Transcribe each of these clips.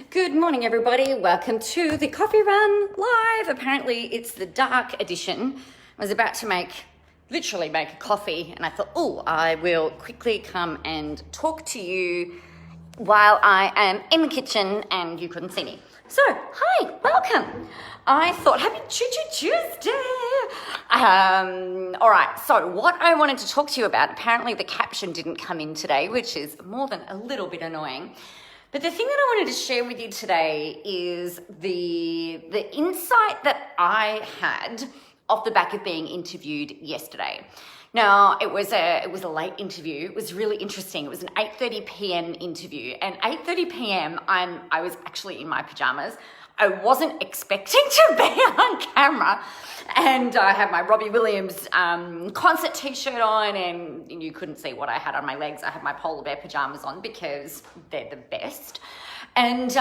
Good morning, everybody. Welcome to the Coffee Run Live. Apparently, it's the dark edition. I was about to literally make a coffee, and I thought, I will quickly come and talk to you while I am in the kitchen and you couldn't see me. So, hi, welcome. I thought, happy Tuesday. All right, so what I wanted to talk to you about, apparently the caption didn't come in today, which is more than a little bit annoying. But the thing that I wanted to share with you today is the insight that I had off the back of being interviewed yesterday. Now, it was a late interview. It was really interesting. It was an 8:30 p.m. interview, and 8:30 p.m. I was actually in my pajamas. I wasn't expecting to be on camera, and I had my Robbie Williams concert t-shirt on, and you couldn't see what I had on my legs. I had my polar bear pajamas on because they're the best. And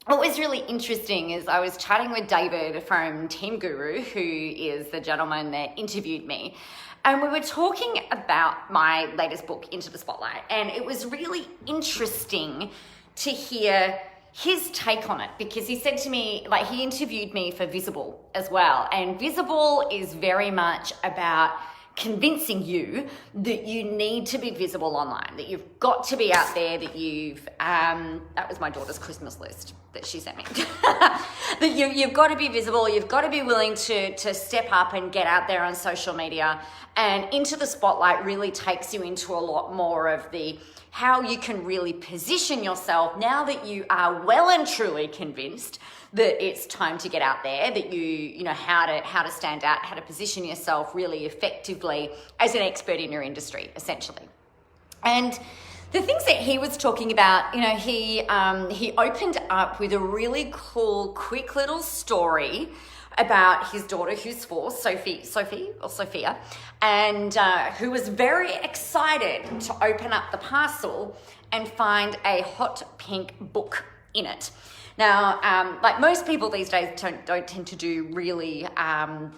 what was really interesting is I was chatting with David from Team Guru, who is the gentleman that interviewed me, and we were talking about my latest book, Into the Spotlight, and it was really interesting to hear his take on it, because he said to me, he interviewed me for Visible as well, and Visible is very much about convincing you that you need to be visible online, that you've got to be out there, that that was my daughter's Christmas list that she sent me, that you've got to be visible, you've got to be willing to step up and get out there on social media. And Into the Spotlight really takes you into a lot more of how you can really position yourself now that you are well and truly convinced that it's time to get out there, that you know how to stand out, how to position yourself really effectively as an expert in your industry, essentially. And the things that he was talking about, he opened up with a really cool, quick little story about his daughter, who's 4, Sophia, and who was very excited to open up the parcel and find a hot pink book in it. Now, like most people these days don't tend to do really, I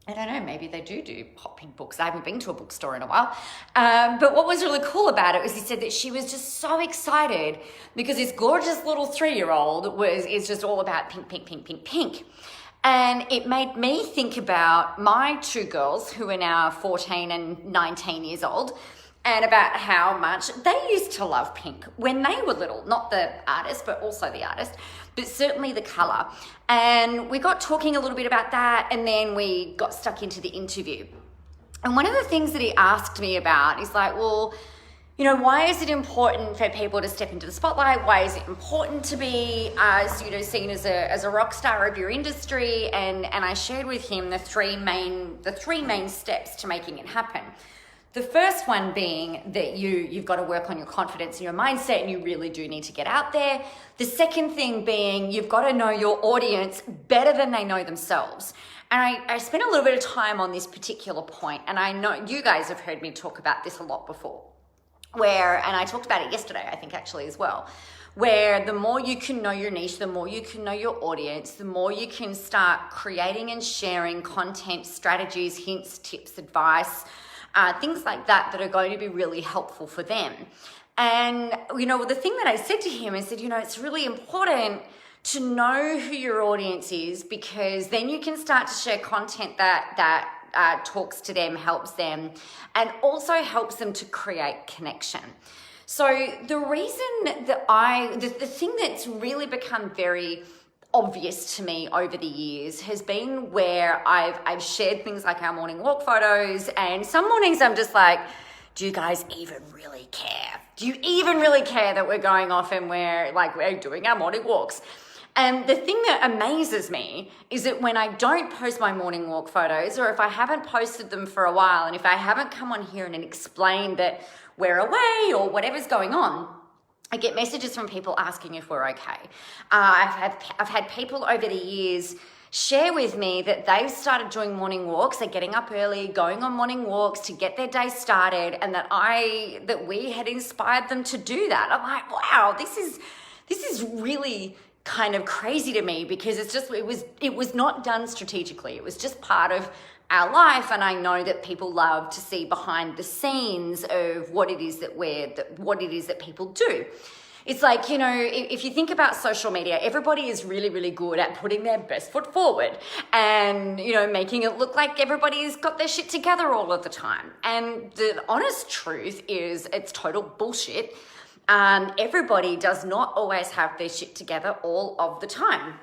don't know, maybe they do hot pink books. I haven't been to a bookstore in a while. But what was really cool about it was he said that she was just so excited because this gorgeous little 3-year-old is just all about pink, pink, pink, pink, pink. And it made me think about my 2 girls who are now 14 and 19 years old, and about how much they used to love pink when they were little. Not the artist, but also the artist, but certainly the color. And we got talking a little bit about that, and then we got stuck into the interview. And one of the things that he asked me about is why is it important for people to step into the spotlight? Why is it important to be seen as a rock star of your industry? And I shared with him the three main steps to making it happen. The first one being that you've got to work on your confidence and your mindset, and you really do need to get out there. The second thing being you've got to know your audience better than they know themselves. And I spent a little bit of time on this particular point, and I know you guys have heard me talk about this a lot before. And I talked about it yesterday, I think actually as well, where the more you can know your niche, the more you can know your audience, the more you can start creating and sharing content, strategies, hints, tips, advice, things like that are going to be really helpful for them. And, the thing that I said to him, I said, it's really important to know who your audience is, because then you can start to share content that talks to them, helps them, and also helps them to create connection. So the reason that the thing that's really become very obvious to me over the years has been where I've shared things like our morning walk photos, and some mornings I'm just like, do you guys even really care? Do you even really care that we're going off and we're doing our morning walks? And the thing that amazes me is that when I don't post my morning walk photos, or if I haven't posted them for a while, and if I haven't come on here and explained that we're away or whatever's going on, I get messages from people asking if we're okay. I've had people over the years share with me that they've started doing morning walks. They're getting up early, going on morning walks to get their day started, and that we had inspired them to do that. I'm like, wow, this is really kind of crazy to me, because it was not done strategically. It was just part of our life, and I know that people love to see behind the scenes of what it is that people do. It's like, you know, if you think about social media, everybody is really, really good at putting their best foot forward and, you know, making it look like everybody's got their shit together all of the time. And the honest truth is it's total bullshit. Everybody does not always have their shit together all of the time.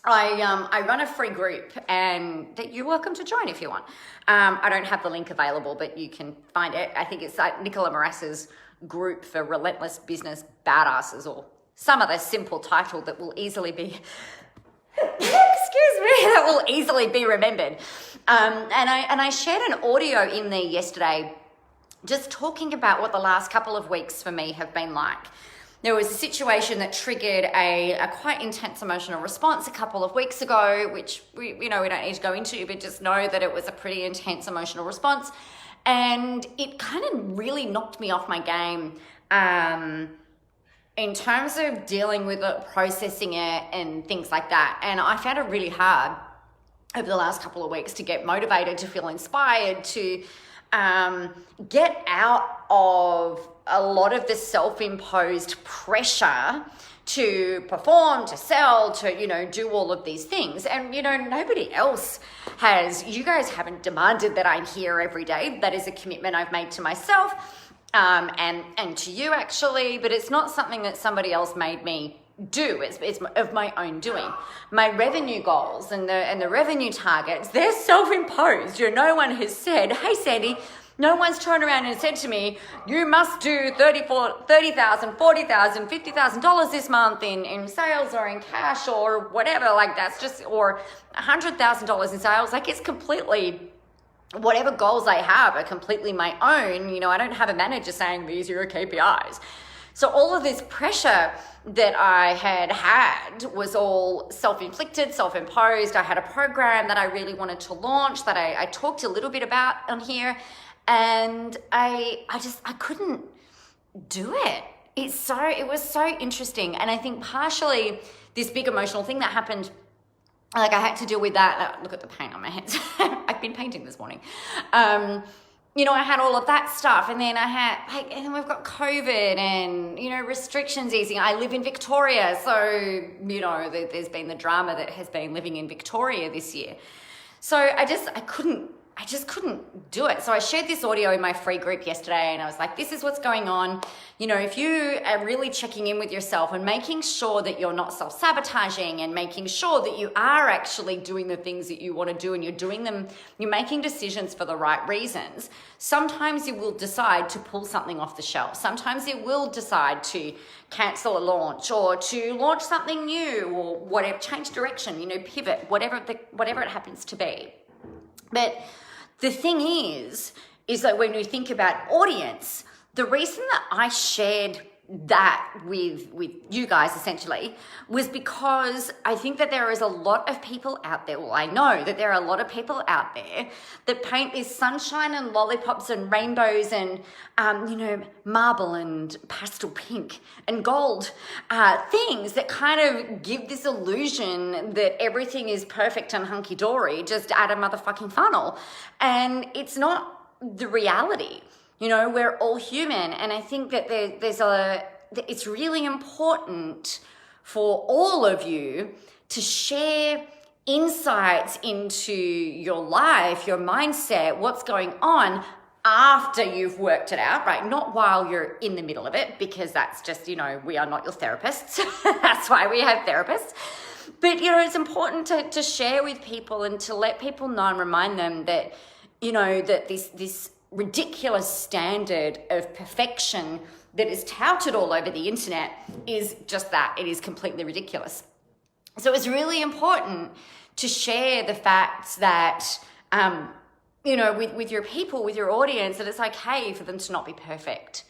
I run a free group and that you're welcome to join if you want. I don't have the link available, but you can find it. I think it's like Nicola Marassa's group for relentless business badasses, or some other simple title that will easily be, that will easily be remembered. And I shared an audio in there yesterday just talking about what the last couple of weeks for me have been like. There was a situation that triggered a quite intense emotional response a couple of weeks ago, which we don't need to go into, but just know that it was a pretty intense emotional response. And it kind of really knocked me off my game in terms of dealing with it, processing it, and things like that. And I found it really hard over the last couple of weeks to get motivated, to feel inspired, to get out of a lot of the self-imposed pressure to perform, to sell, to, you know, do all of these things. And, you know, nobody else has, you guys haven't demanded that I'm here every day. That is a commitment I've made to myself and to you actually, but it's not something that somebody else made me do. It's of my own doing. My revenue goals and the revenue targets, they're self-imposed. You know, no one has said, hey, Sandy, no one's turned around and said to me, you must do $30,000, $40,000, $50,000 this month in sales or in cash or whatever. Like that's just, or $100,000 in sales. Like it's completely, whatever goals I have are completely my own. You know, I don't have a manager saying these are your KPIs. So all of this pressure that I had was all self-inflicted, self-imposed. I had a program that I really wanted to launch that I talked a little bit about on here. And I couldn't do it. It was so interesting. And I think partially this big emotional thing that happened, like I had to deal with that. Look at the paint on my hands. I've been painting this morning. You know, I had all of that stuff, and then and then we've got COVID and, you know, restrictions easing. I live in Victoria, so, you know, there's been the drama that has been living in Victoria this year. So I just couldn't do it. So I shared this audio in my free group yesterday and I was like, this is what's going on. You know, if you are really checking in with yourself and making sure that you're not self-sabotaging and making sure that you are actually doing the things that you want to do and you're doing them, you're making decisions for the right reasons. Sometimes you will decide to pull something off the shelf. Sometimes you will decide to cancel a launch or to launch something new or whatever, change direction, you know, pivot, whatever it happens to be. But the thing is that when we think about audience, the reason that I shared that with you guys essentially was because I think that there is a lot of people out there, well, I know that there are a lot of people out there that paint this sunshine and lollipops and rainbows and, you know, marble and pastel pink and gold things that kind of give this illusion that everything is perfect and hunky-dory just at a motherfucking funnel. And it's not the reality. You know, we're all human, and I think that it's really important for all of you to share insights into your life, your mindset, what's going on after you've worked it out, right? Not while you're in the middle of it, because that's just, you know, we are not your therapists. That's why we have therapists. But, you know, it's important to share with people and to let people know and remind them that, you know, that this ridiculous standard of perfection that is touted all over the internet is just that. It is completely ridiculous. So it's really important to share the fact that, you know, with your people, with your audience, that it's okay for them to not be perfect.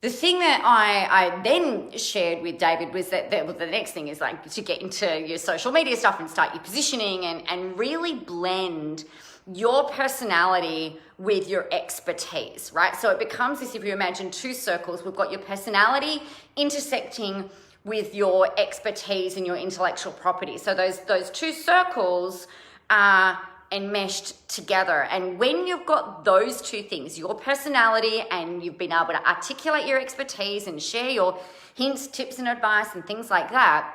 The thing that I then shared with David was that the next thing is like to get into your social media stuff and start your positioning and really blend your personality with your expertise, right? So it becomes this, if you imagine two circles, we've got your personality intersecting with your expertise and your intellectual property. So those two circles are enmeshed together. And when you've got those two things, your personality, and you've been able to articulate your expertise and share your hints, tips, and advice and things like that,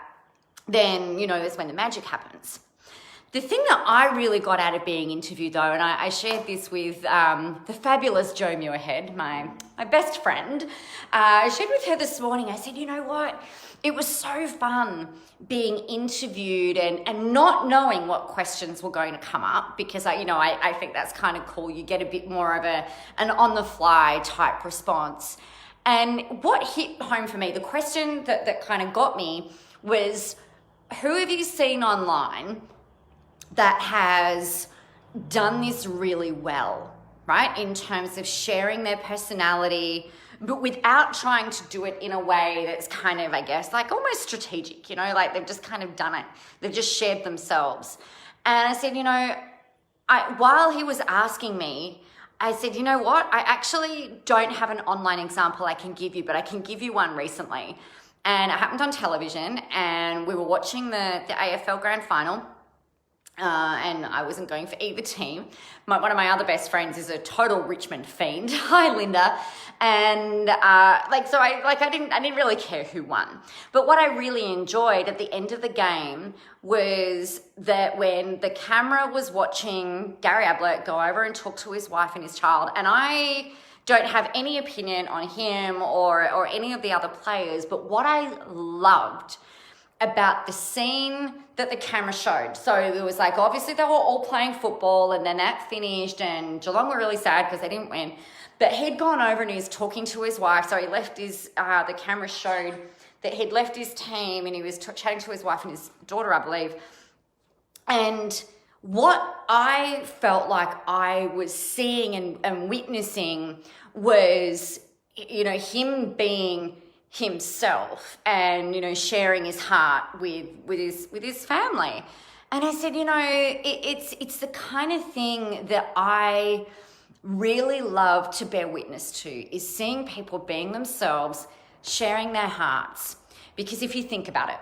then, you know, that's when the magic happens. The thing that I really got out of being interviewed, though, and I shared this with the fabulous Jo Muirhead, my best friend. I shared with her this morning. I said, you know what? It was so fun being interviewed and not knowing what questions were going to come up, because I think that's kind of cool. You get a bit more of an on-the-fly type response. And what hit home for me, the question that kind of got me was, who have you seen online that has done this really well, right? In terms of sharing their personality, but without trying to do it in a way that's kind of, I guess, like almost strategic, you know, like they've just kind of done it. They've just shared themselves. And I said, you know, while he was asking me, I said, you know what? I actually don't have an online example I can give you, but I can give you one recently. And it happened on television, and we were watching the AFL Grand Final. And I wasn't going for either team. One of my other best friends is a total Richmond fiend. Hi, Linda. And I didn't really care who won. But what I really enjoyed at the end of the game was that when the camera was watching Gary Ablett go over and talk to his wife and his child, and I don't have any opinion on him or any of the other players, but what I loved about the scene that the camera showed. So it was like, obviously they were all playing football, and then that finished, and Geelong were really sad because they didn't win. But he'd gone over and he was talking to his wife. So he left his, the camera showed that he'd left his team, and he was chatting to his wife and his daughter, I believe. And what I felt like I was seeing and witnessing was, you know, him being himself and, you know, sharing his heart with his family. And I said, you know, it's the kind of thing that I really love to bear witness to, is seeing people being themselves, sharing their hearts. Because if you think about it,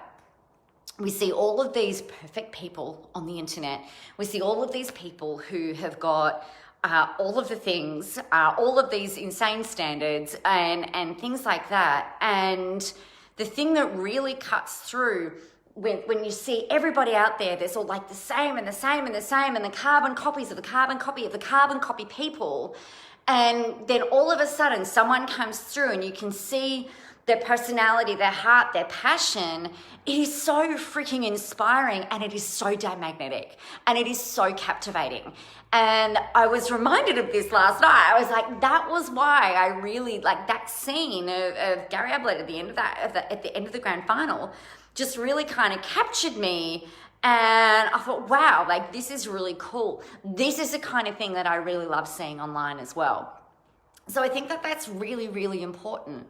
we see all of these perfect people on the internet. We see all of these people who have got all of the things, all of these insane standards and things like that. And the thing that really cuts through when you see everybody out there, there's all like the same and the same and the same, and the carbon copies of the carbon copy of the carbon copy people. And then all of a sudden someone comes through and you can see their personality, their heart, their passion. It is so freaking inspiring, and it is so damn magnetic, and it is so captivating. And I was reminded of this last night. I was like, that was why I really like that scene of Gary Ablett at the end of at the end of the grand final, just really kind of captured me. And I thought, wow, like this is really cool. This is the kind of thing that I really love seeing online as well. So I think that that's really, really important.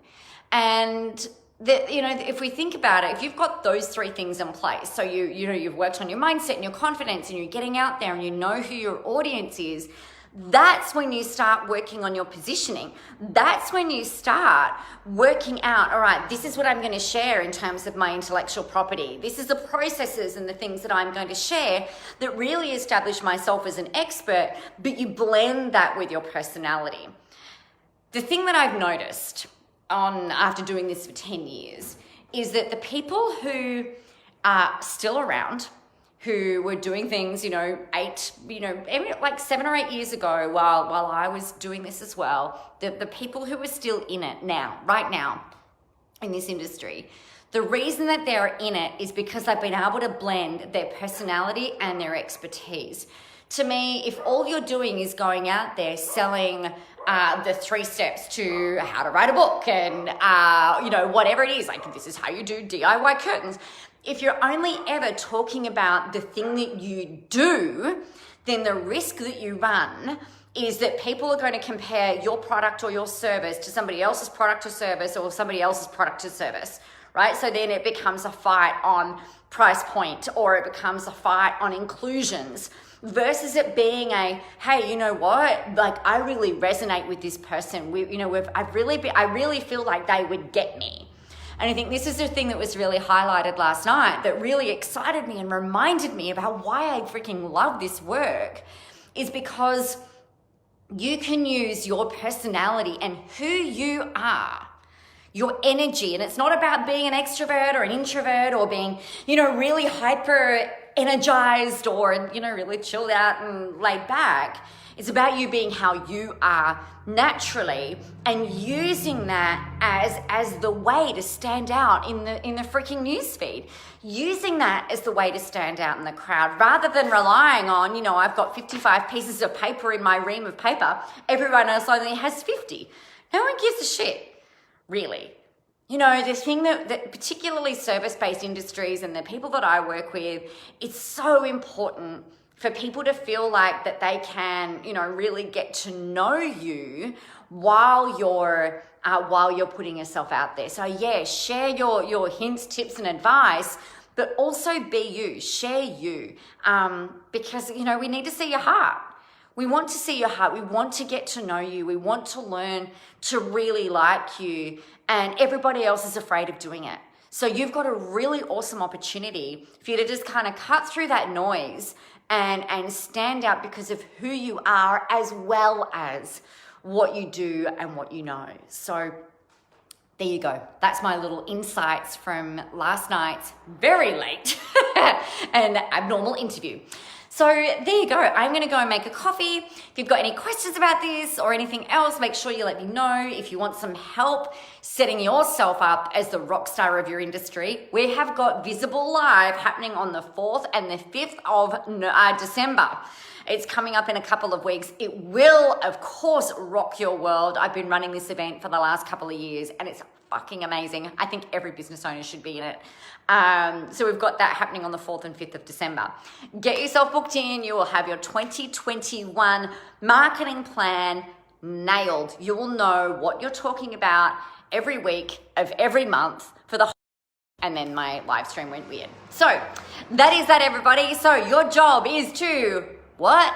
And that, you know, if we think about it, if you've got those three things in place, so you know, you've worked on your mindset and your confidence, and you're getting out there and you know who your audience is, that's when you start working on your positioning. That's when you start working out, all right, this is what I'm going to share in terms of my intellectual property. This is the processes and the things that I'm going to share that really establish myself as an expert, but you blend that with your personality. The thing that I've noticed after doing this for 10 years is that the people who are still around, who were doing things, you know, 7 or 8 years ago while I was doing this as well, the people who are still in it now, right now in this industry, the reason that they're in it is because they've been able to blend their personality and their expertise. To me, if all you're doing is going out there selling the 3 steps to how to write a book and, you know, whatever it is, like this is how you do DIY curtains. If you're only ever talking about the thing that you do, then the risk that you run is that people are going to compare your product or your service to somebody else's product or service or somebody else's product or service, right? So then it becomes a fight on price point, or it becomes a fight on inclusions, versus it being hey, you know what? Like, I really resonate with this person. I really feel like they would get me. And I think this is the thing that was really highlighted last night that really excited me and reminded me about why I freaking love this work, is because you can use your personality and who you are, your energy. And it's not about being an extrovert or an introvert or being, really hyper energized or, really chilled out and laid back. It's about you being how you are naturally and using that as the way to stand out in the freaking newsfeed. Using that as the way to stand out in the crowd, rather than relying on, I've got 55 pieces of paper in my ream of paper. Everyone else only has 50. No one gives a shit, really. The thing that particularly service-based industries and the people that I work with, it's so important for people to feel like that they can, really get to know you while you're putting yourself out there. So yeah, share your hints, tips, and advice, but also be you, share you, because we need to see your heart. We want to see your heart. We want to get to know you. We want to learn to really like you, and everybody else is afraid of doing it. So you've got a really awesome opportunity for you to just kind of cut through that noise and stand out because of who you are, as well as what you do and what you know. So there you go. That's my little insights from last night's very late and abnormal interview. So there you go. I'm going to go and make a coffee. If you've got any questions about this or anything else, make sure you let me know. If you want some help setting yourself up as the rock star of your industry, we have got Visible Live happening on the 4th and the 5th of December. It's coming up in a couple of weeks. It will, of course, rock your world. I've been running this event for the last couple of years and it's fucking amazing. I think every business owner should be in it. So we've got that happening on the 4th and 5th of December. Get yourself booked in. You will have your 2021 marketing plan nailed. You will know what you're talking about every week of every month for the whole, and then my live stream went weird. So that is that, everybody. So your job is to, what?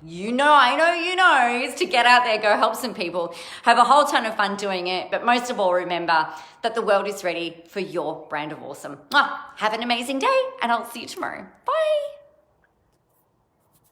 I know, is to get out there, go help some people, have a whole ton of fun doing it. But most of all, remember that the world is ready for your brand of awesome. Have an amazing day, and I'll see you tomorrow. Bye.